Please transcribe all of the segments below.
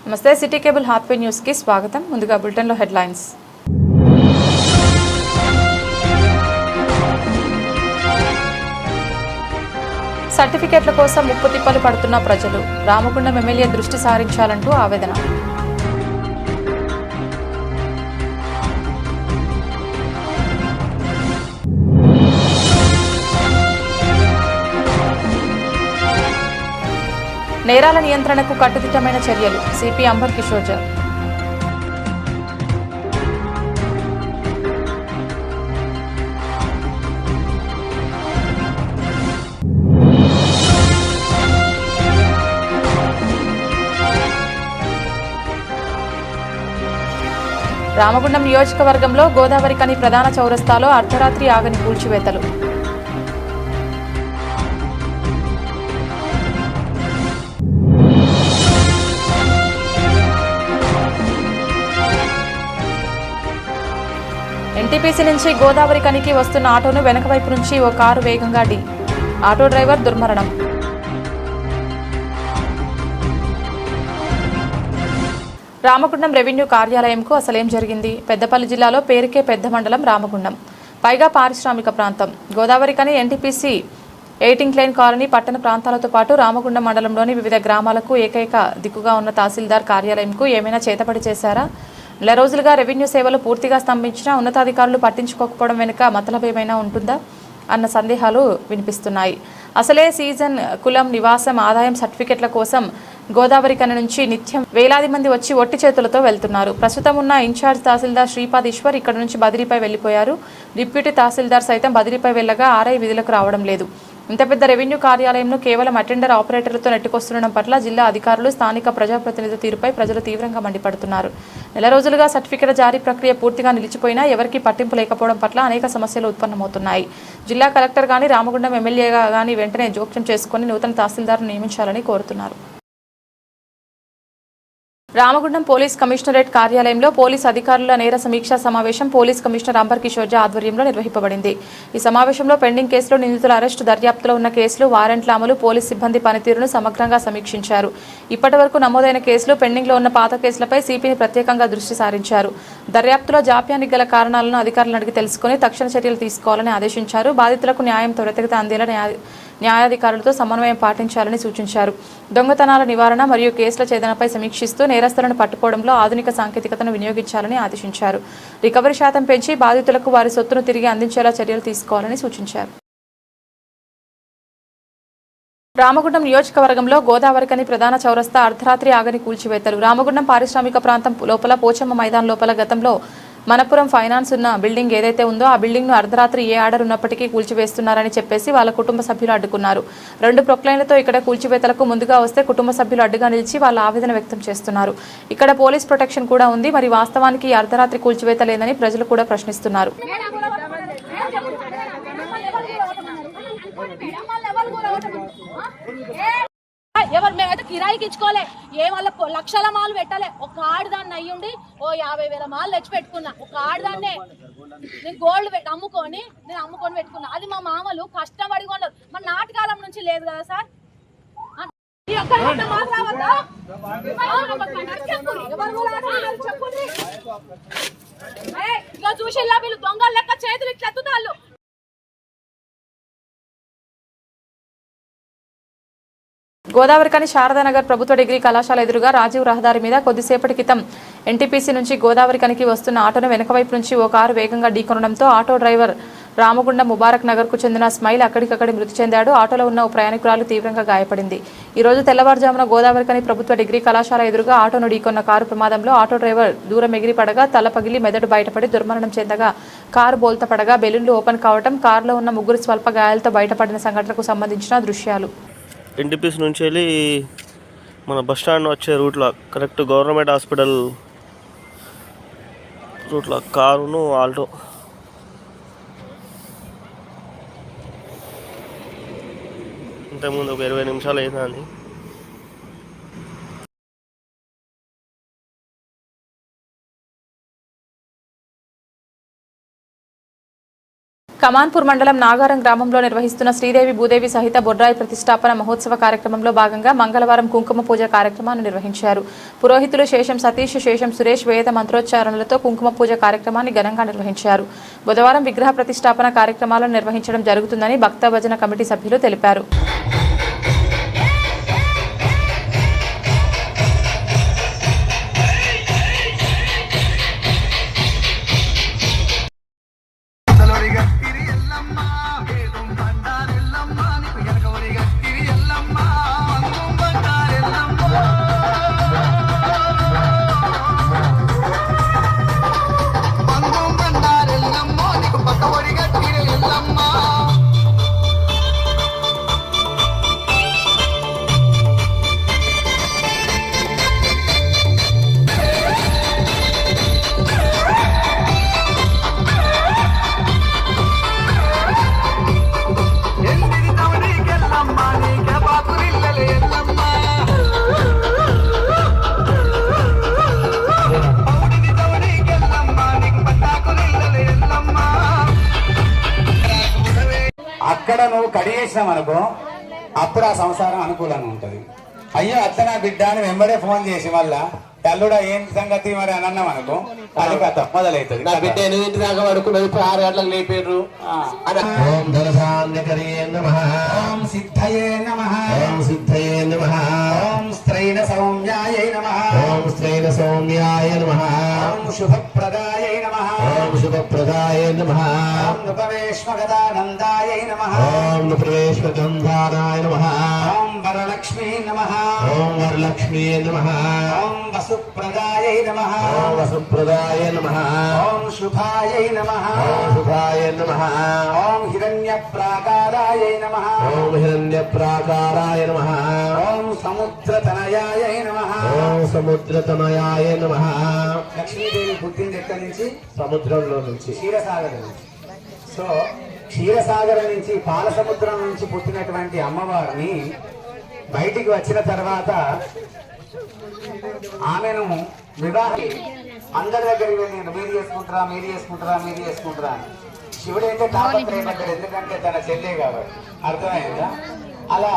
నమస్తే city cable హార్ట్వే news కి స్వాగతం. ముందుగా బులెటిన్ లో హెడ్లైన్స్. సర్టిఫికెట్ల కోసం ముప్పు తిప్పలు పడుతున్న ప్రజలు, రామగుండం ఎమ్మెల్యే దృష్టి సారించాలంటూ ఆవేదన. నేరాల నియంత్రణకు కట్టుదిట్టమైన చర్యలు, సిపి అంబర్ కిషోర్. రామగుండం నియోజకవర్గంలో గోదావరి కని ప్రధాన చౌరస్తాలో అర్ధరాత్రి ఆగని కూల్చివేతలు. ఎన్టీపీసీ నుంచి గోదావరి కనికి వస్తున్న ఆటోను వెనక వైపు నుంచి ఓ కారు వేగంగా ఆటో డ్రైవర్ దుర్మరణం. రామగుండం రెవెన్యూ కార్యాలయంకు అసలేం జరిగింది? పెద్దపల్లి జిల్లాలో పేరుకే పెద్ద మండలం రామగుండం, పైగా పారిశ్రామిక ప్రాంతం. గోదావరి కని ఎన్టీపీసీ 18 లైన్ కాలనీ పట్టణ ప్రాంతాలతో పాటు రామగుండం మండలంలోని వివిధ గ్రామాలకు ఏకైక దిక్కుగా ఉన్న తహసీల్దార్ కార్యాలయంకు ఏమైనా చేతపడి చేశారా? నెల రోజులుగా రెవెన్యూ సేవలు పూర్తిగా స్తంభించినా ఉన్నతాధికారులు పట్టించుకోకపోవడం వెనుక మతలబ్ ఏమైనా ఉంటుందా అన్న సందేహాలు వినిపిస్తున్నాయి. అసలే సీజన్ కులం, నివాసం, ఆదాయం సర్టిఫికెట్ల కోసం గోదావరి కని నుంచి నిత్యం వేలాది మంది వచ్చి ఒట్టి చేతులతో వెళ్తున్నారు. ప్రస్తుతం ఉన్న ఇన్ఛార్జ్ తహసీల్దార్ శ్రీపాద్ ఈశ్వర్ ఇక్కడ నుంచి బదిలీపై వెళ్లిపోయారు. డిప్యూటీ తహసీల్దార్ సైతం బదిలీపై వెళ్లగా ఆర్ఐ విధులకు రావడం లేదు. ఇంత పెద్ద రెవెన్యూ కార్యాలయంను కేవలం అటెండర్ ఆపరేటర్లతో నెట్టుకొస్తుండడం పట్ల జిల్లా అధికారులు, స్థానిక ప్రజాప్రతినిధుల తీరుపై ప్రజలు తీవ్రంగా మండిపడుతున్నారు. నెల రోజులుగా సర్టిఫికెట్ జారీ ప్రక్రియ పూర్తిగా నిలిచిపోయినా ఎవరికీ పట్టింపు లేకపోవడం పట్ల అనేక సమస్యలు ఉత్పన్నమవుతున్నాయి. జిల్లా కలెక్టర్ గాని, రామగుండం ఎమ్మెల్యేగా గాని వెంటనే జోక్యం చేసుకుని నూతన తహసీల్దార్ను నియమించాలని కోరుతున్నారు. రామగుండం పోలీస్ కమిషనరేట్ కార్యాలయంలో పోలీస్ అధికారుల నేర సమీక్షా సమావేశం పోలీస్ కమిషనర్ అంబర్ కిషోర్ ఆధ్వర్యంలో నిర్వహింపబడింది. ఈ సమావేశంలో పెండింగ్ కేసులు, నిందితుల అరెస్టు, దర్యాప్తులో ఉన్న కేసులు, వారెంట్ల అమలు, పోలీస్ సిబ్బంది పనితీరును సమగ్రంగా సమీక్షించారు. ఇప్పటి వరకు నమోదైన కేసులు, పెండింగ్లో ఉన్న పాత కేసులపై సిపిని ప్రత్యేకంగా దృష్టి సారించారు. దర్యాప్తులో జాప్యానికి గల కారణాలను అధికారులను అడిగి తెలుసుకుని తక్షణ చర్యలు తీసుకోవాలని ఆదేశించారు. బాధితులకు న్యాయం త్వరితగతిన అందేలా న్యాయాధికారులతో సమన్వయం పాటించాలని సూచించారు. దొంగతనాల నివారణ మరియు కేసుల ఛేదనపై సమీక్షిస్తూ నేరస్తులను పట్టుకోవడంలో ఆధునిక సాంకేతికతను వినియోగించాలని ఆదేశించారు. రికవరీ శాతం పెంచి బాధితులకు వారి సొత్తును తిరిగి అందించేలా చర్యలు తీసుకోవాలని సూచించారు. రామగుండం నియోజకవర్గంలో గోదావరి కని ప్రధాన చౌరస్తా అర్ధరాత్రి ఆగని కూల్చివేతలు. రామగుండం పారిశ్రామిక ప్రాంతం లోపల పోచమ్మ మైదాన్ లోపల గతంలో మనపురం ఫైనాన్స్ ఉన్న బిల్డింగ్ ఏదైతే ఉందో ఆ బిల్డింగ్ ను అర్ధరాత్రి ఏ ఆర్డర్ ఉన్నప్పటికీ కూల్చివేస్తున్నారని చెప్పేసి వాళ్ళ కుటుంబ సభ్యులు అడ్డుకున్నారు. 2 ప్రొక్లైన్లతో ఇక్కడ కూల్చివేతలకు ముందుగా వస్తే కుటుంబ సభ్యులు అడ్డుగా నిలిచి వాళ్ళ ఆవేదన వ్యక్తం చేస్తున్నారు. ఇక్కడ పోలీస్ ప్రొటెక్షన్ కూడా ఉంది. మరి వాస్తవానికి ఈ అర్ధరాత్రి కూల్చివేత లేదని ప్రజలు కూడా ప్రశ్నిస్తున్నారు. ఎవరు మేమైతే కిరాయికి ఇచ్చుకోలే, ఏ వాళ్ళ లక్షల మాలు పెట్టాలి. ఒక ఆడదాన్ని అయ్యుండి ఓ 50,000 మాలు తెచ్చి పెట్టుకున్నా. ఒక ఆడదాన్నే నేను గోల్డ్ అమ్ముకొని పెట్టుకున్నా. అది మా మామలు కష్టపడి కొన్నారు. మన నాటకాలం నుంచి లేదు కదా సార్. ఇక చూసి వీళ్ళు దొంగల లెక్క చేతులు ఇట్లా ఎత్తుతాళ్ళు. గోదావరి కని శారదానగర్ ప్రభుత్వ డిగ్రీ కళాశాల ఎదురుగా రాజీవ్ రహదారి మీద కొద్దిసేపటి క్రితం ఎన్టీపీసీ నుంచి గోదావరి కనికి వస్తున్న ఆటోను వెనక వైపు నుంచి ఓ కారు వేగంగా ఢీకొనడంతో ఆటో డ్రైవర్ రామగుండం ముబారక్ నగర్ కు చెందిన స్మైల్ అక్కడికక్కడి మృతి చెందాడు. ఆటోలో ఉన్న ఓ ప్రయాణికురాలు తీవ్రంగా గాయపడింది. ఈ రోజు తెల్లవారుజామున గోదావరి కని ప్రభుత్వ డిగ్రీ కళాశాల ఎదురుగా ఆటోను ఢీకొన్న కారు ప్రమాదంలో ఆటో డ్రైవర్ దూరం ఎగిరి పడగా తల పగిలి మెదడు బయటపడి దుర్మరణం చెందగా కారు బోల్తా పడగా బెలూన్లు ఓపెన్ కావడం, కారులో ఉన్న 3 స్వల్ప గాయాలతో బయటపడిన సంఘటనకు సంబంధించిన దృశ్యాలు. ఎన్టీపీసీ నుంచి వెళ్ళి మన బస్ స్టాండ్ వచ్చే రూట్లో కరెక్ట్ గవర్నమెంట్ హాస్పిటల్ రూట్లో కారును ఆల్టో ఇంతకుముందు ఒక 20 నిమిషాలు అయిందని కమాన్పూర్ మండలం నాగారం గ్రామంలో నిర్వహిస్తున్న శ్రీదేవి భూదేవి సహిత బొడ్రాయి ప్రతిష్టాపన మహోత్సవ కార్యక్రమంలో భాగంగా మంగళవారం కుంకుమ పూజ కార్యక్రమాన్ని నిర్వహించారు. పురోహితులు శేషం సతీష్, శేషం సురేష్ వేద మంత్రోచ్చారణలతో కుంకుమ పూజ కార్యక్రమాన్ని ఘనంగా నిర్వహించారు. బుధవారం విగ్రహ ప్రతిష్టాపన కార్యక్రమాలను నిర్వహించడం జరుగుతుందని భక్త భజన కమిటీ సభ్యులు తెలిపారు. అక్కడ నువ్వు కడిగేసినావు అనుకో, అప్పుడు ఆ సంసారం అనుకూలంగా ఉంటది. అయ్యో అత్త నా బిడ్డ అని వెంబడే ఫోన్ చేసి మళ్ళా తల్లుడా ఏం సంగతి మరి అని అన్నాం అనుకో, అది కథ మొదలవుతుంది. నా బిడ్డ 8 దాకా పడుకున్నది, 6 గంటలకు లేపారు. ఓం ధనధాన్యకరే నమః, ఓం సిద్ధయే నమః, ఓం సిద్ధయే నమః, ఓం స్త్రైణ సౌమ్యాయై నమః, ఓం శ్రైణ సౌమ్యాయ నమః, ఓం శుభప్రదాయై నమః, ఓం శుభప్రదాయ నమః, ఓం నృపవేశ్మగదానందాయై నమః, ఓం నృపవేశ్మగంధారాయ నమః, ఓం వరలక్ష్మీ నమః, ఓం వరలక్ష్మీ నమః, ఓం వసుప్రదాయై నమః, ఓం వసుప్రదాయ నమః, ఓం శుభాయై నమః, ఓం శుభాయ నమః, ఓం హిరణ్యప్రాకారాయై నమః, ఓం హిరణ్యప్రాకారాయ నమః, ఓం సముద్రతనయాయై నమః. ఓం సముద్రతనయాయ నమః. లక్ష్మీదేవి పుట్టింది ఎక్కడి నుంచి? సముద్రంలో నుంచి, క్షీరసాగరం నుంచి. సో క్షీరసాగరం నుంచి, పాల సముద్రం నుంచి పుట్టినటువంటి అమ్మవారిని బయటికి వచ్చిన తర్వాత ఆమెను వివాహం అందరి దగ్గరికి వెళ్ళి మీరు చేసుకుంటారా, మీరు చేసుకుంటారా, మీరు చేసుకుంటారా అని. శివుడు అయితే తాపత్రయపడ్డాడు, ఎందుకంటే తన చెల్లె కాబట్టి. అర్థమైందా? అలా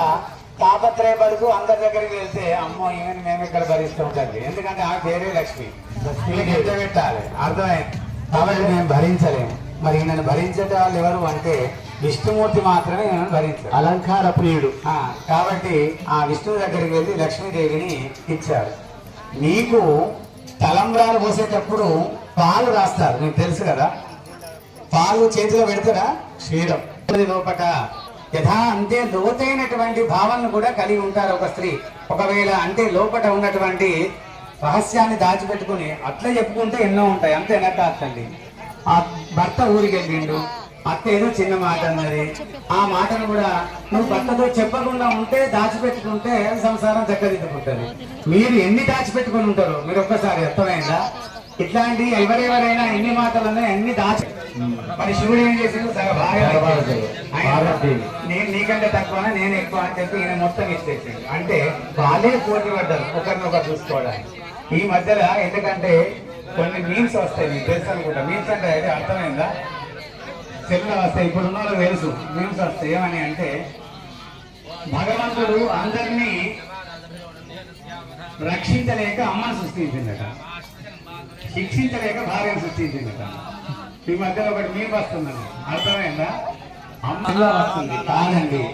తాపత్రయపడుతూ అందరి దగ్గరికి వెళ్తే అమ్మో ఈమెను మేము ఇక్కడ భరిస్తాం తల్లి, ఎందుకంటే ఆ పేరే లక్ష్మి, లక్ష్మికి ఎంత పెట్టాలి. అర్థమైంది? కాబట్టి మేము భరించలేము. మరి ఈయనను భరించే వాళ్ళు ఎవరు అంటే విష్ణుమూర్తి మాత్రమే ఈయనను భరించారు, అలంకార ప్రియుడు. కాబట్టి ఆ విష్ణువు దగ్గరికి వెళ్ళి లక్ష్మీదేవిని ఇచ్చారు. నీకు తలంబ్రాలు పోసేటప్పుడు పాలు రాస్తారు, నీకు తెలుసు కదా. పాలు చేతిలో పెడతారా? క్షీరం లోపట యథా అంటే లోతైనటువంటి భావనను కూడా కలిగి ఉంటారు ఒక స్త్రీ. ఒకవేళ అంటే లోపట ఉన్నటువంటి రహస్యాన్ని దాచిపెట్టుకుని అట్లా చెప్పుకుంటే ఎన్నో ఉంటాయి. అంతేనా కాదండి? ఆ భర్త ఊరికి వెళ్ళిండు, అత్త ఏదో చిన్న మాట అన్నది, ఆ మాటను కూడా నువ్వు భర్తతో చెప్పకుండా ఉంటే, దాచిపెట్టుకుంటే సంసారం చక్కదిద్దుకుంటుంది. మీరు ఎన్ని దాచిపెట్టుకుని ఉంటారు మీరు ఒక్కసారి. అర్థమైందా? ఇట్లాంటి ఎవరెవరైనా ఎన్ని మాటలన్నా ఎన్ని దాచి, మరి శివుడు ఏం చేసిండు? నేను నీకంటే తక్కువ, నేను ఎక్కువ అని చెప్పి ఈయన మొత్తం ఇచ్చేసిండు. అంటే వాళ్ళే పోటీ పడ్డారు ఒకరినొకరు చూసుకోవడానికి. ఈ మధ్యలో ఎందుకంటే కొన్ని మీమ్స్ వస్తాయి, మీకు తెలుసు అనుకుంటా. మీమ్స్ అంటే అయితే అర్థమైందా? సెల్లో వస్తాయి, ఇప్పుడు ఉన్న వాళ్ళకి తెలుసు మీమ్స్ వస్తాయి. ఏమని అంటే భగవంతుడు అందరినీ రక్షించలేక అమ్మను సృష్టించిందట, శిక్షించలేక భార్యను సృష్టించిందట. ఈ మధ్యలో ఒకటి మీమ్ వస్తుందండి. అర్థమైందా? అమ్మలో వస్తుంది కాదండి,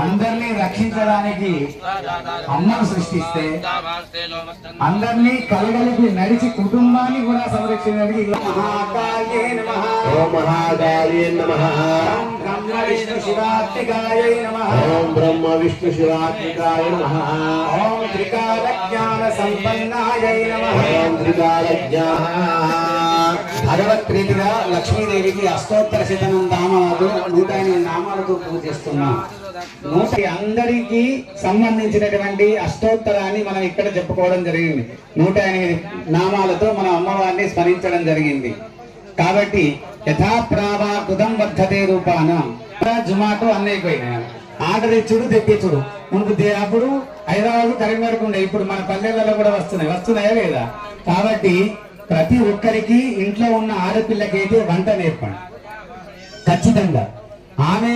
అందరినీ రక్షించడానికి అమ్మను సృష్టిస్తే అందరినీ కలగలిపి నడిచి కుటుంబాన్ని కూడా సంరక్షించడానికి మహాకాళే నమః, ఓం మహాకాళే నమః, ఓం బ్రహ్మ విష్ణు శివాత్మికాయ నమః, ఓం బ్రహ్మ విష్ణు శివాత్మికాయ నమః, ఓం త్రికాల జ్ఞాన సంపన్నాయ నమః. ఓం త్రికాల జ్ఞాన. భగవత్ప్రీతిగా లక్ష్మీదేవికి అష్టోత్తర శతనం నామాలు 108 నామాలతో పూజిస్తున్నాం. అందరికి సంబంధించినటువంటి అష్టోత్తరాన్ని మనం ఇక్కడ చెప్పుకోవడం జరిగింది. 108 నామాలతో మన అమ్మవారిని స్మరించడం జరిగింది. కాబట్టి యథాప్రావా కృతం వర్ధతే రూపాన జుమాటో అన్నైపోయినాయి. ఆర్డర్ ఇచ్చుడు తెప్పించుడు మనకు అప్పుడు హైదరాబాద్ కరీంనగర్ ఉండే, ఇప్పుడు మన పల్లెలలో కూడా వస్తున్నాయా లేదా? కాబట్టి ప్రతి ఒక్కరికి ఇంట్లో ఉన్న ఆడపిల్లకైతే వంట నేర్పండి. ఖచ్చితంగా ఆమె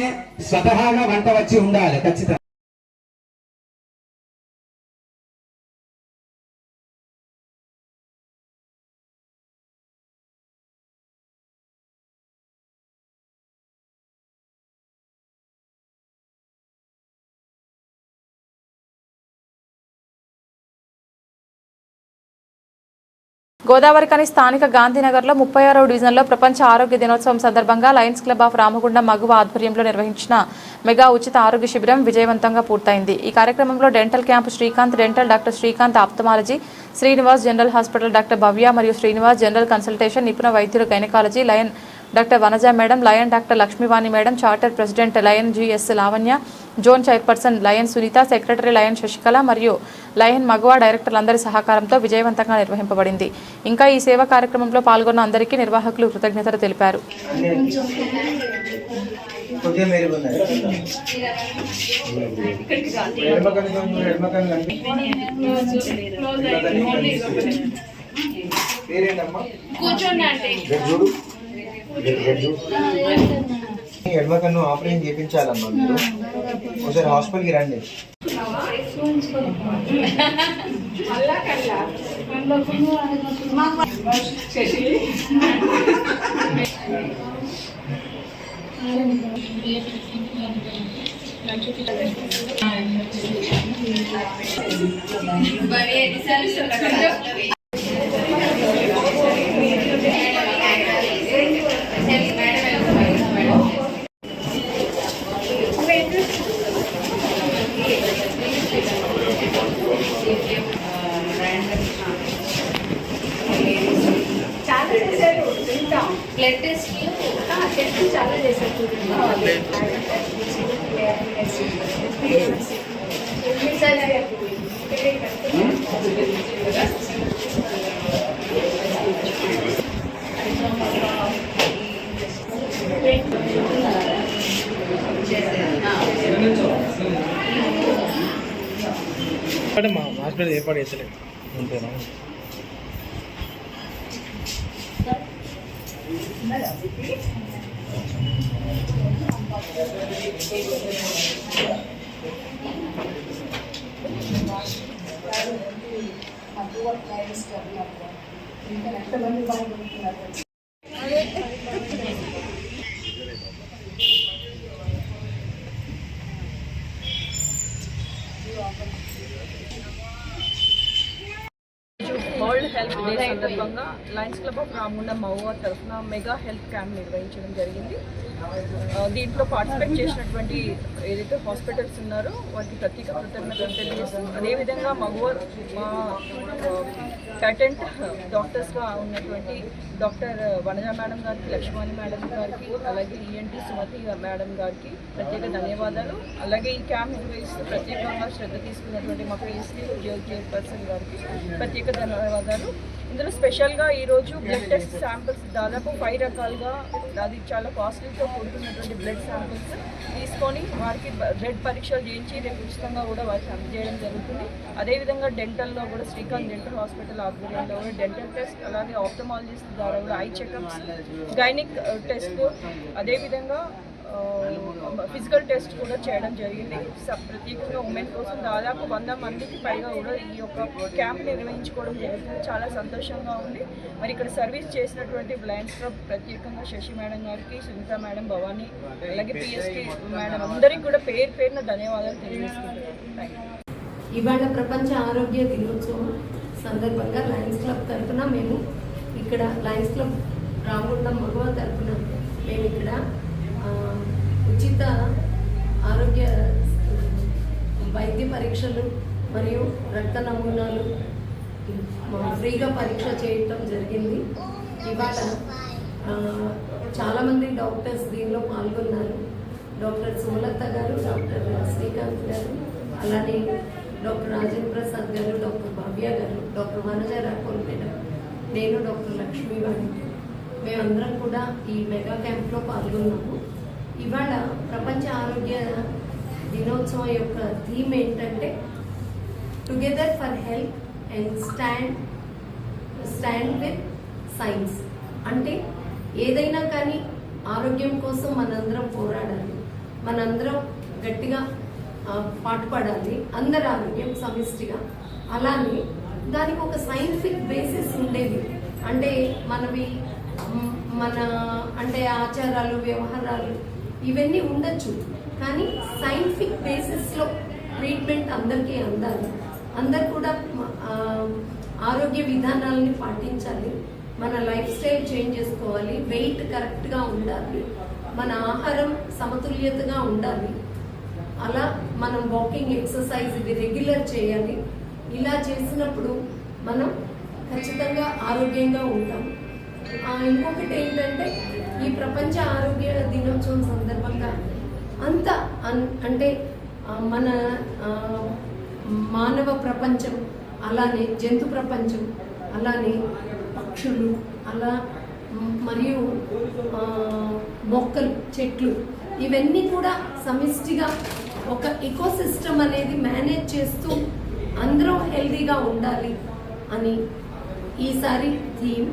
స్వతహాగా వంట వచ్చి ఉండాలి ఖచ్చితంగా. గోదావరికని స్థానిక గాంధీనగర్లో 36వ డివిజన్లో ప్రపంచ ఆరోగ్య దినోత్సవం సందర్భంగా లయన్స్ క్లబ్ ఆఫ్ రామగుండం మగువ ఆధ్వర్యంలో నిర్వహించిన మెగా ఉచిత ఆరోగ్య శిబిరం విజయవంతంగా పూర్తయింది. ఈ కార్యక్రమంలో dental camp Srikanth dental, doctor Srikanth ophthalmology, Srinivas general hospital doctor Bhavya మరియు శ్రీనివాస్ జనరల్ కన్సల్టేషన్, నిపుణ వైద్యులు gynaecology lion doctor Vanaja madam, lion doctor Lakshmivani madam, charter president lion GS Lavanya, zone chairperson lion Sunitha, secretary lion Sasikala మరియు లయన్ మగువ డైరెక్టర్లందరి సహకారంతో విజయవంతంగా నిర్వహింపబడింది. ఇంకా ఈ సేవా కార్యక్రమంలో పాల్గొన్న అందరికీ నిర్వాహకులు కృతజ్ఞతలు తెలిపారు. ఎడమకన్ను ఆపరేషన్ చేయించాలమ్మా. మీరు ఒకసారి హాస్పిటల్కి రండి. బ్లడ్ టెస్ట్ చాలా చేశారు. మా హాస్పిటల్ ఏర్పాటు చేస్తలేదు అంతేనా? వరల్డ్ హెల్త్ డే సందర్భంగా లయన్స్ క్లబ్ ఆఫ్ రామగుండం మగువ తరఫున మెగా హెల్త్ క్యాంప్ నిర్వహించడం జరిగింది. దీంట్లో పార్టిసిపేట్ చేసినటువంటి ఏదైతే హాస్పిటల్స్ ఉన్నారో వారికి ప్రత్యేక కృతజ్ఞతలు తెలియజేస్తాం. అదేవిధంగా మగువ మా పేటెంట్ డాక్టర్స్గా ఉన్నటువంటి డాక్టర్ వనజ మేడం గారికి, లక్ష్మణి మేడం గారికి, అలాగే ఈఎన్టీ సుమతి మేడం గారికి ప్రత్యేక ధన్యవాదాలు. అలాగే ఈ క్యాంప్ నిర్వహిస్తూ ప్రత్యేకంగా శ్రద్ధ తీసుకున్నటువంటి మా పిఎస్సీ చైర్పర్సన్ గారికి ప్రత్యేక ధన్యవాదాలు. ఇందులో స్పెషల్గా ఈరోజు బ్లడ్ టెస్ట్ శాంపిల్స్ దాదాపు 5 రకాలుగా, అది చాలా కాస్ట్లీతో కూడుకున్నటువంటి బ్లడ్ శాంపిల్స్ తీసుకొని వారికి బ్లడ్ పరీక్షలు చేయించి రేపు ఉచితంగా కూడా వారికి అందజేయడం జరుగుతుంది. అదేవిధంగా డెంటల్లో కూడా శ్రీకాంత్ డెంటల్ హాస్పిటల్ ఆధ్వర్యంలో కూడా డెంటల్ టెస్ట్, అలాగే ఆప్థమాలజిస్ట్ ద్వారా కూడా ఐ చెకప్స్, గైనిక్ టెస్ట్, అదేవిధంగా ఫిజికల్ టెస్ట్ కూడా చేయడం జరిగింది. ప్రత్యేకంగా ఉమెన్ కోసం దాదాపు 100 మందికి పైగా కూడా ఈ యొక్క క్యాంప్ నిర్వహించుకోవడం జరుగుతుంది. చాలా సంతోషంగా ఉంది. మరి ఇక్కడ సర్వీస్ చేసినటువంటి లయన్స్ క్లబ్ ప్రత్యేకంగా శశి మేడం గారికి, సునీత మేడం, భవానీ, అలాగే పిఎస్టీ మేడం అందరికీ కూడా పేరున ధన్యవాదాలు తెలియజేస్తున్నాను. ఇవాళ ప్రపంచ ఆరోగ్య దినోత్సవం సందర్భంగా లయన్స్ క్లబ్ తరఫున మేము ఇక్కడ లయన్స్ క్లబ్ రామగుండం మగువ తరఫున మేము ఇక్కడ ఉచిత ఆరోగ్య వైద్య పరీక్షలు మరియు రక్త నమూనాలు ఫ్రీగా పరీక్ష చేయటం జరిగింది. ఇవాళ చాలామంది డాక్టర్స్ దీనిలో పాల్గొన్నారు. డాక్టర్ సుమలత గారు, డాక్టర్ శ్రీకాంత్ గారు, అలానే డాక్టర్ రాజేంద్ర ప్రసాద్ గారు, డాక్టర్ భవ్య గారు, డాక్టర్ వనజ రాకోల్ మేడం, నేను డాక్టర్ లక్ష్మీవాణి, మేమందరం కూడా ఈ మెగా క్యాంప్లో పాల్గొన్నాము. ఇవాళ ప్రపంచ ఆరోగ్య దినోత్సవం యొక్క థీమ్ ఏంటంటే together for health and stand with science. అంటే ఏదైనా కానీ ఆరోగ్యం కోసం మనందరం పోరాడాలి, మనందరం గట్టిగా పాటుపడాలి, అందరి ఆరోగ్యం సమిష్టిగా. అలానే దానికి ఒక సైంటిఫిక్ బేసిస్ ఉండేది. అంటే మన అంటే ఆచారాలు, వ్యవహారాలు ఇవన్నీ ఉండొచ్చు, కానీ సైంటిఫిక్ బేసిస్లో ట్రీట్మెంట్ అందరికీ అందాలి. అందరు కూడా ఆరోగ్య విధానాలని పాటించాలి, మన లైఫ్ స్టైల్ చేంజ్ చేసుకోవాలి, వెయిట్ కరెక్ట్గా ఉండాలి, మన ఆహారం సమతుల్యతగా ఉండాలి. అలా మనం వాకింగ్, ఎక్సర్సైజ్ ఇది రెగ్యులర్ చేయాలి. ఇలా చేసినప్పుడు మనం ఖచ్చితంగా ఆరోగ్యంగా ఉంటాం. ఇంకొకటి ఏంటంటే ఈ ప్రపంచ ఆరోగ్య దినోత్సవం సందర్భంగా అంటే మన మానవ ప్రపంచం, అలానే జంతు ప్రపంచం, అలానే పక్షులు, అలా మరియు మొక్కలు, చెట్లు, ఇవన్నీ కూడా సమిష్టిగా ఒక ఎకోసిస్టమ్ అనేది మేనేజ్ చేస్తూ అందరం హెల్తీగా ఉండాలి అని ఈసారి థీమ్.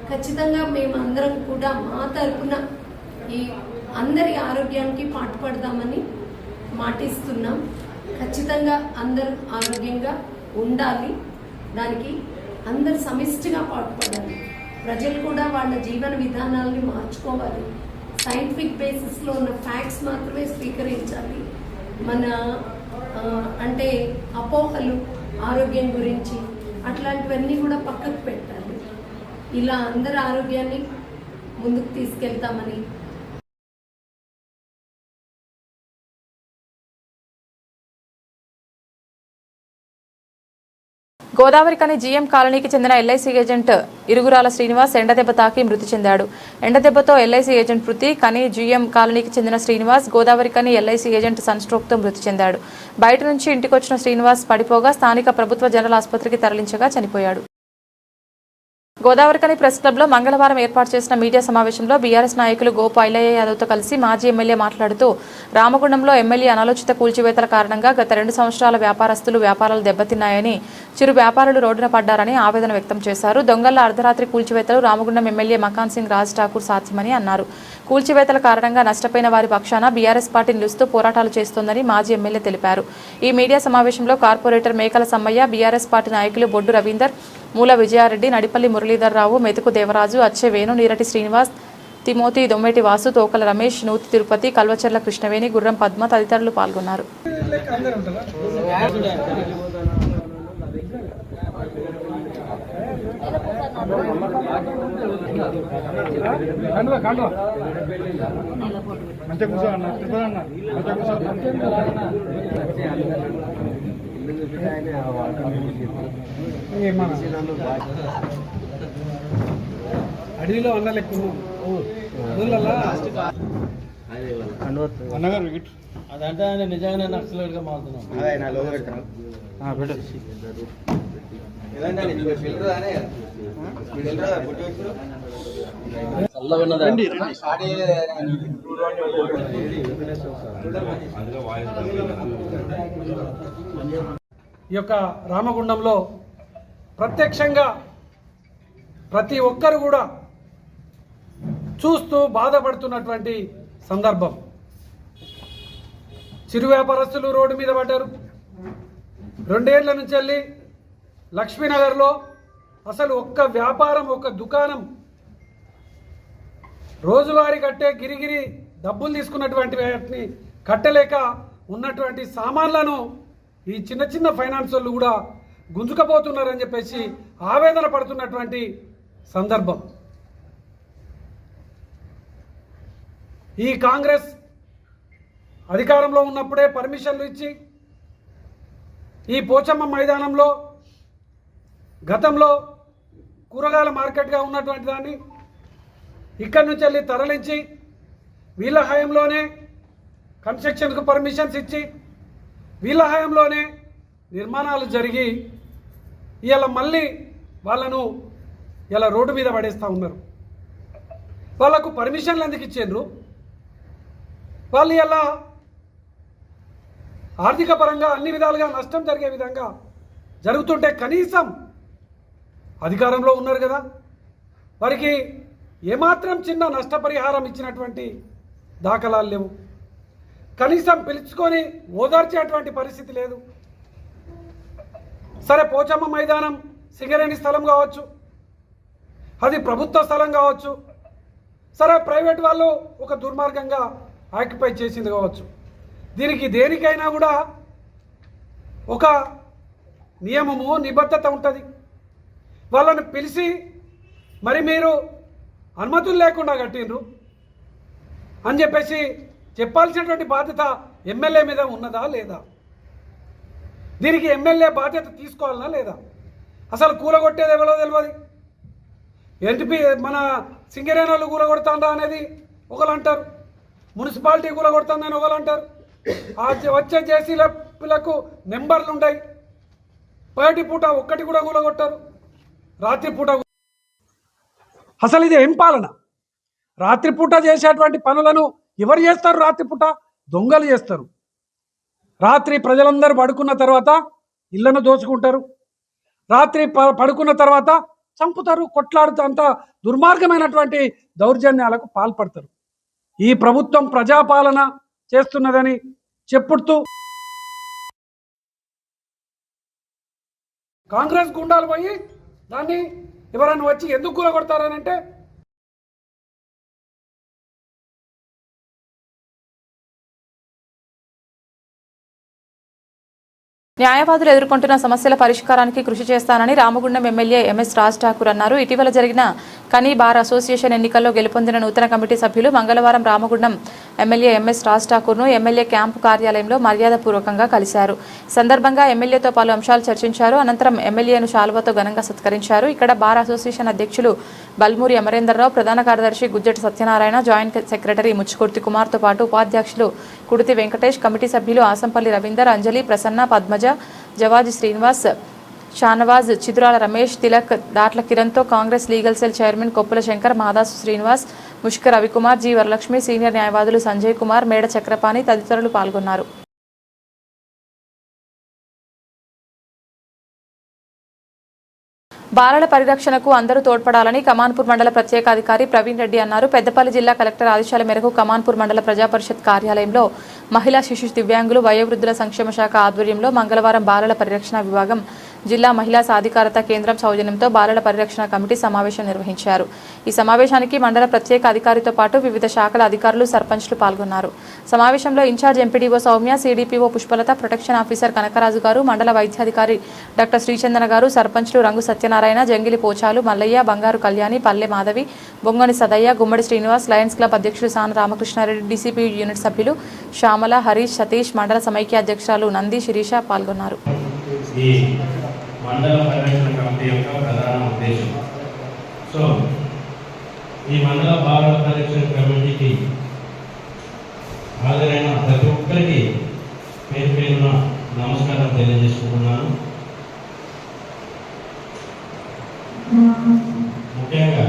ఖచ్చితంగా మేమందరం కూడా మా తరపున ఈ అందరి ఆరోగ్యానికి పాటుపడదామని మాటిస్తున్నాం. ఖచ్చితంగా అందరూ ఆరోగ్యంగా ఉండాలి, దానికి అందరు సమిష్టిగా పాటుపడాలి. ప్రజలు కూడా వాళ్ళ జీవన విధానాలని మార్చుకోవాలి, సైంటిఫిక్ బేసిస్లో ఉన్న ఫ్యాక్ట్స్ మాత్రమే స్వీకరించాలి. మన అంటే అపోహలు ఆరోగ్యం గురించి అట్లాంటివన్నీ కూడా పక్కకు పెట్టాలి. ఇలా అందరి ఆరోగ్యాన్ని ముందుకు తీసుకెళ్తామని గోదావరికని జీఎం కాలనీకి చెందిన ఎల్ఐసి ఏజెంట్ ఇరుగురాల శ్రీనివాస్ ఎండదెబ్బ తాకి మృతి చెందాడు. ఎండదెబ్బతో ఎల్ఐసి ఏజెంట్ మృతి. కని జీఎం కాలనీకి చెందిన Srinivas Godavarikhani LIC agent sun స్ట్రోక్తో మృతి చెందాడు. బయట నుంచి ఇంటికొచ్చిన శ్రీనివాస్ పడిపోగా స్థానిక ప్రభుత్వ జనరల్ ఆసుపత్రికి తరలించగా చనిపోయాడు. గోదావరికని ప్రెస్ క్లబ్లో మంగళవారం ఏర్పాటు చేసిన మీడియా సమావేశంలో బీఆర్ఎస్ నాయకులు గోపా ఐలయ్య యాదవ్తో కలిసి మాజీ ఎమ్మెల్యే మాట్లాడుతూ రామగుండంలో ఎమ్మెల్యే అనాలోచిత కూల్చివేతల కారణంగా గత 2 సంవత్సరాల వ్యాపారస్తులు వ్యాపారాలు దెబ్బతిన్నాయని, చిరు వ్యాపారులు రోడ్డున పడ్డారని ఆవేదన వ్యక్తం చేశారు. దొంగల్ల అర్ధరాత్రి కూల్చివేతలు రామగుండం ఎమ్మెల్యే మకాన్ సింగ్ రాజ్ ఠాకూర్ సాధ్యమని అన్నారు. కూల్చివేతల కారణంగా నష్టపోయిన వారి పక్షాన బీఆర్ఎస్ పార్టీ నిలుస్తూ పోరాటాలు చేస్తోందని మాజీ ఎమ్మెల్యే తెలిపారు. ఈ మీడియా సమావేశంలో కార్పొరేటర్ మేకల సమ్మయ్య, బీఆర్ఎస్ పార్టీ నాయకులు బొడ్డు రవీందర్, మూల విజయారెడ్డి, నడిపల్లి మురళీధర్ రావు, మెతుకు దేవరాజు, అచ్చే వేణు, నీరటి శ్రీనివాస్, తిమోతి, దొమ్మెటి వాసు, తోకల రమేష్, నూతి తిరుపతి, కల్వచర్ల కృష్ణవేణి, గుర్రం పద్మ తదితరులు పాల్గొన్నారు. అడవిలో అన్నగారు అదంటే ఆయన నిజంగానే నక్సలైట్గా మారుతున్నాం. ఈ యొక్క రామగుండంలో ప్రత్యక్షంగా ప్రతి ఒక్కరు కూడా చూస్తూ బాధపడుతున్నటువంటి సందర్భం. చిరు వ్యాపారస్తులు రోడ్డు మీద పడ్డారు. 2 ఏళ్ల నుంచి వెళ్ళి లక్ష్మీనగర్లో అసలు ఒక్క వ్యాపారం, ఒక్క దుకాణం, రోజువారీ కట్టే గిరిగిరి డబ్బులు తీసుకున్నటువంటి వాటిని కట్టలేక ఉన్నటువంటి సామాన్లను ఈ చిన్న చిన్న ఫైనాన్స్ వాళ్ళు కూడా గుంజుకపోతున్నారని చెప్పేసి ఆవేదన పడుతున్నటువంటి సందర్భం. ఈ కాంగ్రెస్ అధికారంలో ఉన్నప్పుడే పర్మిషన్లు ఇచ్చి ఈ పోచమ్మ మైదానంలో గతంలో కూరగాయల మార్కెట్గా ఉన్నటువంటి దాన్ని ఇక్కడి నుంచి వెళ్ళి తరలించి వీళ్ళ హయాంలోనే కన్స్ట్రక్షన్కు పర్మిషన్స్ ఇచ్చి వీళ్ళ హయాంలోనే నిర్మాణాలు జరిగి ఇవాళ మళ్ళీ వాళ్ళను ఇలా రోడ్డు మీద పడేస్తూ ఉన్నారు. వాళ్ళకు పర్మిషన్లు ఎందుకు ఇచ్చారు? వాళ్ళు ఇలా ఆర్థిక పరంగా అన్ని విధాలుగా నష్టం జరిగే విధంగా జరుగుతుంటే కనీసం అధికారంలో ఉన్నారు కదా, వారికి ఏమాత్రం చిన్న నష్టపరిహారం ఇచ్చినటువంటి దాఖలాలు లేవు. కనీసం పిలుచుకొని ఓదార్చేటువంటి పరిస్థితి లేదు. సరే, పోచమ్మ మైదానం సింగరేణి స్థలం కావచ్చు, అది ప్రభుత్వ స్థలం కావచ్చు, సరే ప్రైవేట్ వాళ్ళు ఒక దుర్మార్గంగా ఆక్యుపై చేసింది కావచ్చు. దీనికి దేనికైనా కూడా ఒక నియమము నిబద్ధత ఉంటుంది. వాళ్ళని పిలిచి మరి మీరు అనుమతులు లేకుండా కట్టిండ్రు అని చెప్పేసి చెప్పాల్సినటువంటి బాధ్యత ఎమ్మెల్యే మీద ఉన్నదా లేదా? దీనికి ఎమ్మెల్యే బాధ్యత తీసుకోవాలనా లేదా? అసలు కూలగొట్టేది ఎవరో తెలియదు. ఎన్టీపీ మన సింగరేణి వాళ్ళు కూలగొడతాందా అనేది ఒకరు అంటారు, మున్సిపాలిటీ కూలగొడుతుందని ఒకరు అంటారు. వచ్చే జేసీలకు నెంబర్లు ఉంటాయి. పగటి పూట ఒక్కటి కూడా కూలగొట్టారు, రాత్రిపూట. అసలు ఇది ఏం పాలన? రాత్రిపూట చేసేటువంటి పనులను ఎవరు చేస్తారు? రాత్రిపూట దొంగలు చేస్తారు. రాత్రి ప్రజలందరూ పడుకున్న తర్వాత ఇళ్లను దోచుకుంటారు, రాత్రి పడుకున్న తర్వాత చంపుతారు, కొట్లాడుతూ అంత దుర్మార్గమైనటువంటి దౌర్జన్యాలకు పాల్పడతారు. ఈ ప్రభుత్వం ప్రజాపాలన చేస్తున్నదని చెప్పుతూ కాంగ్రెస్ గుండాలు పోయి దాన్ని ఎవరన్నా వచ్చి ఎందుకు కూలగొడతారని అంటే న్యాయవాదులు ఎదుర్కొంటున్న సమస్యల పరిష్కారానికి కృషి చేస్తానని రామగుండం ఎమ్మెల్యే ఎంఎస్ రాజ్ ఠాకూర్ అన్నారు. ఇటీవల జరిగిన కనీ బార్ అసోసియేషన్ ఎన్నికల్లో గెలుపొందిన నూతన కమిటీ సభ్యులు మంగళవారం రామగుండం ఎమ్మెల్యే ఎంఎస్ రాజ్ ఠాకూర్ను ఎమ్మెల్యే క్యాంపు కార్యాలయంలో మర్యాదపూర్వకంగా కలిశారు. సందర్భంగా ఎమ్మెల్యేతో పలు అంశాలు చర్చించారు. అనంతరం ఎమ్మెల్యేను శాలువాతో ఘనంగా సత్కరించారు. ఇక్కడ బార్ అసోసియేషన్ అధ్యక్షులు బల్మూరి అమరేందర్రావు, ప్రధాన కార్యదర్శి గుజ్జటి సత్యనారాయణ, జాయింట్ సెక్రటరీ ముచ్చుకుర్తి కుమార్తో పాటు ఉపాధ్యక్షులు కుడితి వెంకటేష్, కమిటీ సభ్యులు ఆసంపల్లి రవీందర్, అంజలి, ప్రసన్న, పద్మజ, జవాజి శ్రీనివాస్, షానవాజ్, చిదురాల రమేష్, తిలక్, దాట్ల కిరణ్తో Congress legal cell chairman Koppula Shankar, Madasu Srinivas, Mushka Ravikumar, G Varalakshmi, senior న్యాయవాదులు సంజయ్ కుమార్, మేడ చక్రపాణి తదితరులు పాల్గొన్నారు. బాలల పరిరక్షణకు అందరూ తోడ్పడాలని కమాన్పూర్ మండల ప్రత్యేక అధికారి ప్రవీణ్ రెడ్డి అన్నారు. పెద్దపల్లి జిల్లా కలెక్టర్ ఆదేశాల మేరకు కమాన్పూర్ మండల ప్రజాపరిషత్ కార్యాలయంలో మహిళా శిశు దివ్యాంగులు వయోవృద్ధుల సంక్షేమ శాఖ ఆధ్వర్యంలో మంగళవారం బాలల పరిరక్షణ విభాగం జిల్లా మహిళా సాధికారత కేంద్రం సౌజన్యంతో బాలల పరిరక్షణ కమిటీ సమావేశం నిర్వహించారు. ఈ సమావేశానికి మండల ప్రత్యేక అధికారితో పాటు వివిధ శాఖల అధికారులు, సర్పంచ్లు పాల్గొన్నారు. సమావేశంలో incharge MPDO Soumya, CDPO Pushpalatha, protection officer Kanakaraju గారు, మండల వైద్యాధికారి డాక్టర్ శ్రీచందన గారు, సర్పంచ్లు రంగు సత్యనారాయణ, జంగిలి పోచాలు, మల్లయ్య, బంగారు కళ్యాణి, పల్లె మాధవి, బొంగని సదయ్య, గుమ్మడి శ్రీనివాస్, లయన్స్ క్లబ్ అధ్యక్షులు సాన రామకృష్ణారెడ్డి, డీసీపీ యూనిట్ సభ్యులు శ్యామల, హరీష్, సతీష్, మండల సమైక్య అధ్యక్షురాలు నంది, శిరీష పాల్గొన్నారు. మండల పరిరక్షణ కమిటీ యొక్క ప్రధాన ఉద్దేశం. సో ఈ మండల బాలల పరిరక్షణ కమిటీకి హాజరైన ప్రతి ఒక్కరికి పేరు పేరున నమస్కారం తెలియజేసుకుంటున్నాను. ముఖ్యంగా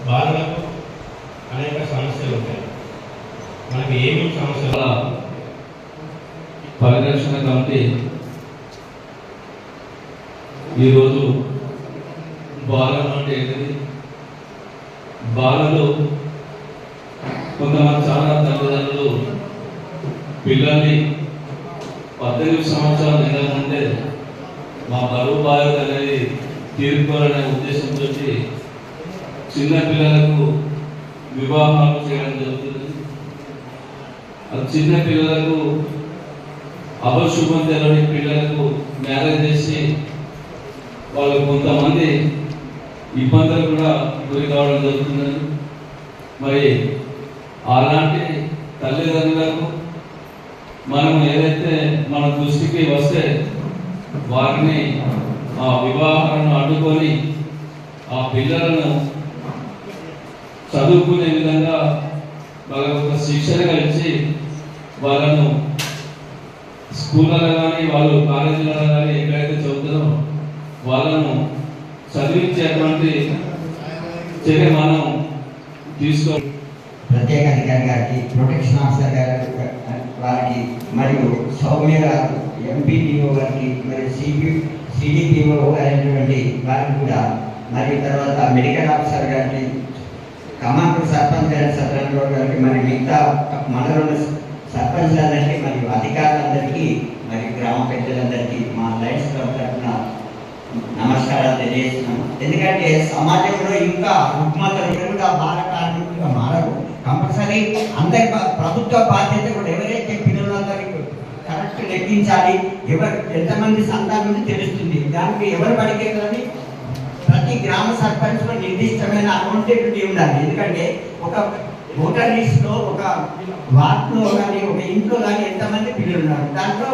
బాలలకు అనేక సమస్యలు ఉంటాయి. మనకి ఏమేమి సమస్యల పరిరక్షణ కమిటీ ఈరోజు బాలలు అంటే ఏంటిది? బాలలు కొంతమంది చాలా తల్లిదండ్రులు పిల్లల్ని 18 సంవత్సరాలు నిండకుంటే మా బరువు బాధ్యత అనేది తీర్చుకోవాలనే ఉద్దేశంతో చిన్న పిల్లలకు వివాహాలు చేయడం జరుగుతుంది. చిన్న పిల్లలకు అపశుభం తెలియని పిల్లలకు మ్యారేజ్ చేసి వాళ్ళు కొంతమంది ఇబ్బందులు కూడా గురి కావడం జరుగుతుందని, మరి అలాంటి తల్లిదండ్రులకు మనం ఏదైతే మన దృష్టికి వస్తే వారిని ఆ వివాహాలను అడ్డుకొని ఆ పిల్లలను చదువుకునే విధంగా వాళ్ళకు ఒక శిక్షణగా ఇచ్చి వాళ్ళను స్కూళ్ళలో కానీ వాళ్ళు కాలేజీలలో కానీ ఎక్కడైతే చదువుతారో వాళ్ళను చదివించేటువంటి చర్య మనం తీసుకో. ప్రత్యేక అధికారి గారికి, ప్రొటెక్షన్ ఆఫీసర్ గారికి, వారికి మరియు సౌమ్య గారు, ఎంపీడీఓ గారికి, మరియు సిడిపిఓ అయినటువంటి వారికి కూడా, మరియు తర్వాత మెడికల్ ఆఫీసర్ గారికి, కమాండర్ సర్పంచ్ గారి సత్రంలో గారికి మరి మిగతా మండలంలో సర్పంచ్లందరికీ మరియు అధికారులందరికీ మరి గ్రామ పెద్దలందరికీ మా లయన్స్ క్లబ్ తరఫున నమస్కారాలు తెలియజేస్తున్నాము. ఎందుకంటే సమాజంలో ఇంకా రుగ్మతలు బాల కార్మికులుగా మారరు. కంపల్సరీ అందరి ప్రభుత్వ బాధ్యత కూడా ఎవరైతే పిల్లలందరికీ కరెక్ట్ లెక్కించాలి, ఎవరు ఎంతమంది సంతానం తెలుస్తుంది. దానికి ఎవరు పడికేయాలని ప్రతి గ్రామ సర్పంచ్లో నిర్దిష్టమైన అకౌంటబిలిటీ ఉండాలి. ఎందుకంటే ఒక ఓటర్ లిస్ట్లో ఒక వార్డులో కానీ ఒక ఇంట్లో కానీ ఎంతమంది పిల్లలు ఉన్నారు, దాంట్లో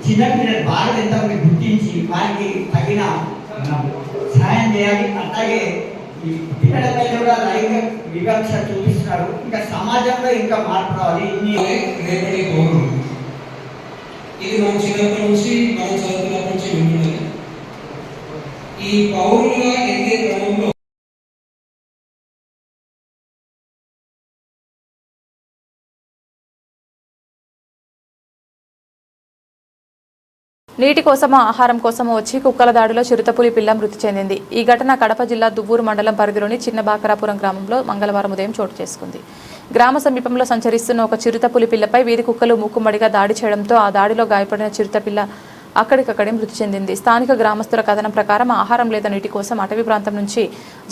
చిన్న పిల్లలు బాగా ఎంతమంది గుర్తించి వారికి తగిన సహాయం చేయాలి. అలాగే ఈ పిల్లలపై కూడా లైంగిక వివక్ష చూపిస్తున్నారు. ఇంకా సమాజంలో ఇంకా మార్పు రావాలి. రేపటి పౌరులు ఇది మనం చిన్నప్పటి నుంచి మనం చదువుతున్నప్పటి నుంచి వింటున్నది. ఈ పౌరులుగా ఎదిగే క్రమంలో నీటి కోసమో ఆహారం కోసమో వచ్చి కుక్కల దాడిలో చిరుతపులి పిల్ల మృతి చెందింది. ఈ ఘటన కడప జిల్లా దువ్వూరు మండలం పరిధిలోని చిన్న బాకరాపురం గ్రామంలో మంగళవారం ఉదయం చోటు చేసుకుంది. గ్రామ సమీపంలో సంచరిస్తున్న ఒక చిరుతపులి పిల్లపై వీధి కుక్కలు మూకుమ్మడిగా దాడి చేయడంతో ఆ దాడిలో గాయపడిన చిరుతపిల్ల అక్కడికక్కడే మృతి చెందింది. స్థానిక గ్రామస్తుల కథనం ప్రకారం ఆహారం లేదా నీటి కోసం అటవీ ప్రాంతం నుంచి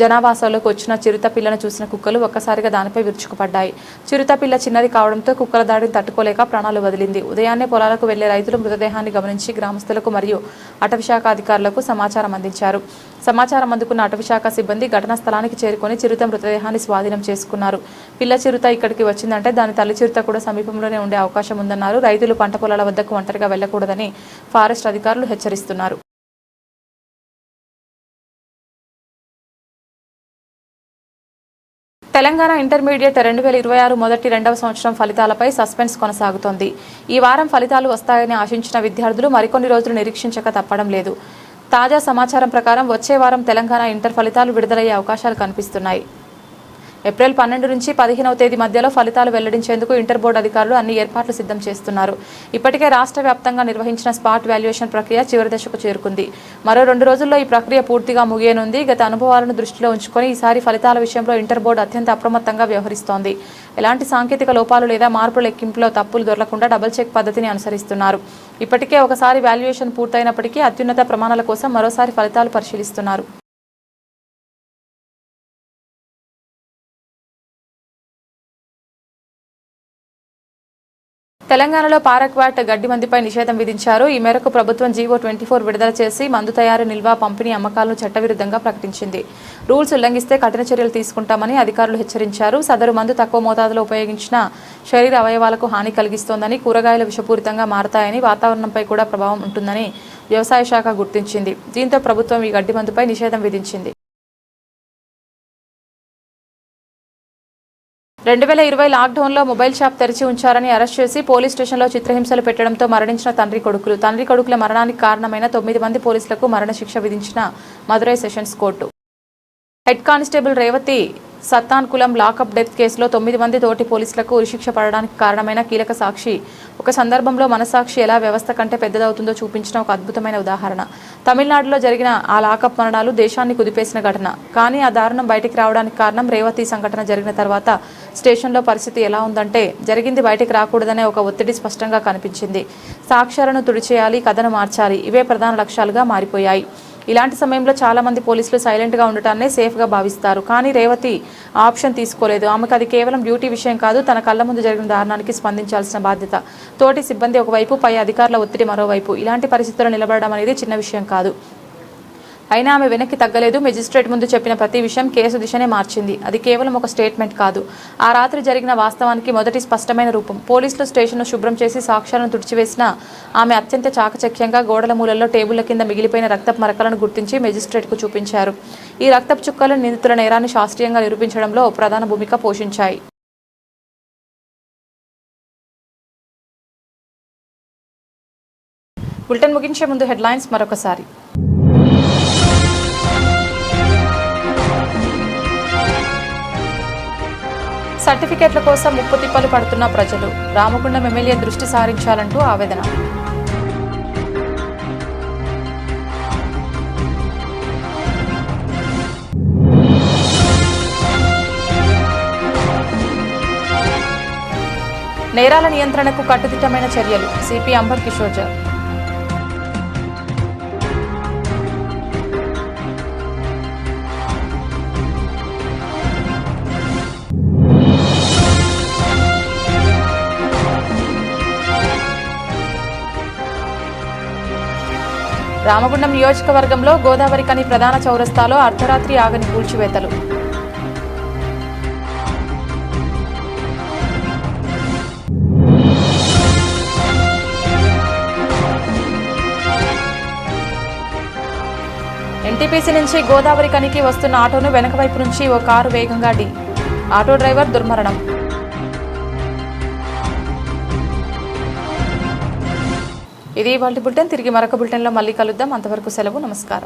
జనావాసాల్లోకి వచ్చిన చిరుత పిల్లను చూసిన కుక్కలు ఒక్కసారిగా దానిపై విరుచుకుపడ్డాయి. చిరుత పిల్ల చిన్నది కావడంతో కుక్కల దాడిని తట్టుకోలేక ప్రాణాలు వదిలింది. ఉదయాన్నే పొలాలకు వెళ్లే రైతులు మృతదేహాన్ని గమనించి గ్రామస్తులకు మరియు అటవీశాఖ అధికారులకు సమాచారం అందించారు. సమాచారం అందుకున్న అటవీశాఖ సిబ్బంది ఘటనా స్థలానికి చేరుకొని చిరుత మృతదేహాన్ని స్వాధీనం చేసుకున్నారు. పిల్ల చిరుత ఇక్కడికి వచ్చిందంటే దాని తల్లి చిరుత కూడా సమీపంలోనే ఉండే అవకాశం ఉందన్నారు. రైతులు పంట పొలాల వద్దకు ఒంటరిగా వెళ్లకూడదని ఫారెస్ట్ అధికారులు హెచ్చరిస్తున్నారు. తెలంగాణ ఇంటర్మీడియట్ 2026 మొదటి 2వ సంవత్సరం ఫలితాలపై సస్పెన్స్ కొనసాగుతోంది. ఈ వారం ఫలితాలు వస్తాయని ఆశించిన విద్యార్థులు మరికొన్ని రోజులు నిరీక్షించక తప్పడం లేదు. తాజా సమాచారం ప్రకారం వచ్చే వారం తెలంగాణ ఇంటర్ ఫలితాలు విడుదలయ్యే అవకాశాలు కనిపిస్తున్నాయి. ఏప్రిల్ 12 నుంచి 15వ తేదీ మధ్యలో ఫలితాలు వెల్లడించేందుకు ఇంటర్ బోర్డు అధికారులు అన్ని ఏర్పాట్లు సిద్ధం చేస్తున్నారు. ఇప్పటికే రాష్ట్ర వ్యాప్తంగా నిర్వహించిన స్పాట్ వాల్యుయేషన్ ప్రక్రియ చివరి దశకు చేరుకుంది. మరో 2 రోజుల్లో ఈ ప్రక్రియ పూర్తిగా ముగియనుంది. గత అనుభవాలను దృష్టిలో ఉంచుకొని ఈసారి ఫలితాల విషయంలో ఇంటర్ బోర్డు అత్యంత అప్రమత్తంగా వ్యవహరిస్తోంది. ఎలాంటి సాంకేతిక లోపాలు లేదా మార్పుల లెక్కింపులో తప్పులు దొరకకుండా డబుల్ చెక్ పద్ధతిని అనుసరిస్తున్నారు. ఇప్పటికే ఒకసారి వాల్యుయేషన్ పూర్తయినప్పటికీ అత్యున్నత ప్రమాణాల కోసం మరోసారి ఫలితాలు పరిశీలిస్తున్నారు. తెలంగాణలో పారక్వాట్ గడ్డి మందుపై నిషేధం విధించారు. ఈ మేరకు ప్రభుత్వం జీవో 24 విడుదల చేసి మందు తయారీ, నిల్వ, పంపిణీ, అమ్మకాలను చట్టవిరుద్ధంగా ప్రకటించింది. రూల్స్ ఉల్లంఘిస్తే కఠిన చర్యలు తీసుకుంటామని అధికారులు హెచ్చరించారు. సదరు మందు తక్కువ మోతాదులో ఉపయోగించిన శరీర అవయవాలకు హాని కలిగిస్తోందని, కూరగాయలు విషపూరితంగా మారతాయని, వాతావరణంపై కూడా ప్రభావం ఉంటుందని వ్యవసాయ శాఖ గుర్తించింది. దీంతో ప్రభుత్వం ఈ గడ్డి మందుపై నిషేధం విధించింది. 2020 లాక్డౌన్లో మొబైల్ షాప్ తెరిచి ఉంచారని అరెస్ట్ చేసి పోలీస్ స్టేషన్లో చిత్రహింసలు పెట్టడంతో మరణించిన తండ్రి కొడుకుల మరణానికి కారణమైన 9 మంది పోలీసులకు మరణశిక్ష విధించిన Madurai sessions court. Head constable Revathi Sathankulam lockup death కేసులో 9 మంది తోటి పోలీసులకు ఉరిశిక్ష పడడానికి కారణమైన కీలక సాక్షి ఒక సందర్భంలో మనసాక్షి ఎలా వ్యవస్థ కంటే పెద్దదవుతుందో చూపించిన ఒక అద్భుతమైన ఉదాహరణ. తమిళనాడులో జరిగిన ఆ లాకప్ మరణాలు దేశాన్ని కుదిపేసిన ఘటన. కానీ ఆ దారుణం బయటికి రావడానికి కారణం రేవతి సంఘటన జరిగిన తర్వాత స్టేషన్లో పరిస్థితి ఎలా ఉందంటే జరిగింది బయటికి రాకూడదనే ఒక ఒత్తిడి స్పష్టంగా కనిపించింది. సాక్ష్యాలను తుడిచేయాలి, కథను మార్చాలి, ఇవే ప్రధాన లక్ష్యాలుగా మారిపోయాయి. ఇలాంటి సమయంలో చాలా మంది పోలీసులు సైలెంట్గా ఉండటాన్నే సేఫ్గా భావిస్తారు. కానీ రేవతి ఆ ఆప్షన్ తీసుకోలేదు. ఆమెకు అది కేవలం డ్యూటీ విషయం కాదు, తన కళ్ళ ముందు జరిగిన దారుణానికి స్పందించాల్సిన బాధ్యత. తోటి సిబ్బంది ఒకవైపు, పై అధికారుల ఒత్తిడి మరోవైపు. ఇలాంటి పరిస్థితుల్లో నిలబడడం అనేది చిన్న విషయం కాదు. అయినా ఆమె వెనక్కి తగ్గలేదు. మెజిస్ట్రేట్ ముందు చెప్పిన ప్రతి విషయం కేసు దిశనే మార్చింది. అది కేవలం ఒక స్టేట్మెంట్ కాదు, ఆ రాత్రి జరిగిన వాస్తవానికి మొదటి స్పష్టమైన రూపం. పోలీసులు స్టేషన్ను శుభ్రం చేసి సాక్ష్యాలను తుడిచివేసిన ఆమె అత్యంత చాకచక్యంగా గోడల మూలల్లో టేబుళ్ల కింద మిగిలిపోయిన రక్తపు మరకలను గుర్తించి మెజిస్ట్రేట్కు చూపించారు. ఈ రక్తపు చుక్కలు నిందితుల నేరాన్ని శాస్త్రీయంగా నిరూపించడంలో ప్రధాన భూమిక పోషించాయి. బులెటిన్ ముగించే ముందు హెడ్లైన్స్ మరొకసారి. సర్టిఫికెట్ల కోసం ముప్పు తిప్పలు పడుతున్న ప్రజలు, రామగుండం ఎమ్మెల్యే దృష్టి సారించాలంటూ ఆవేదన. నేరాల నియంత్రణకు కట్టుదిట్టమైన చర్యలు సిపి అంబర్ కిషోర్ జా. రామగుండం నియోజకవర్గంలో గోదావరి కని ప్రధాన చౌరస్తాలో అర్ధరాత్రి ఆగని కూల్చివేతలు. ఎన్టీపీసీ నుంచి గోదావరి కనికి వస్తున్న ఆటోను వెనక వైపు నుంచి ఓ కారు వేగంగా ఢీ. ఆటో డ్రైవర్ దుర్మరణం. ఇది ఇవాల్టి బులెటిన్. తిరిగి మరొక బులెటిన్లో మళ్ళీ కలుద్దాం. అంతవరకు సెలవు. నమస్కారం.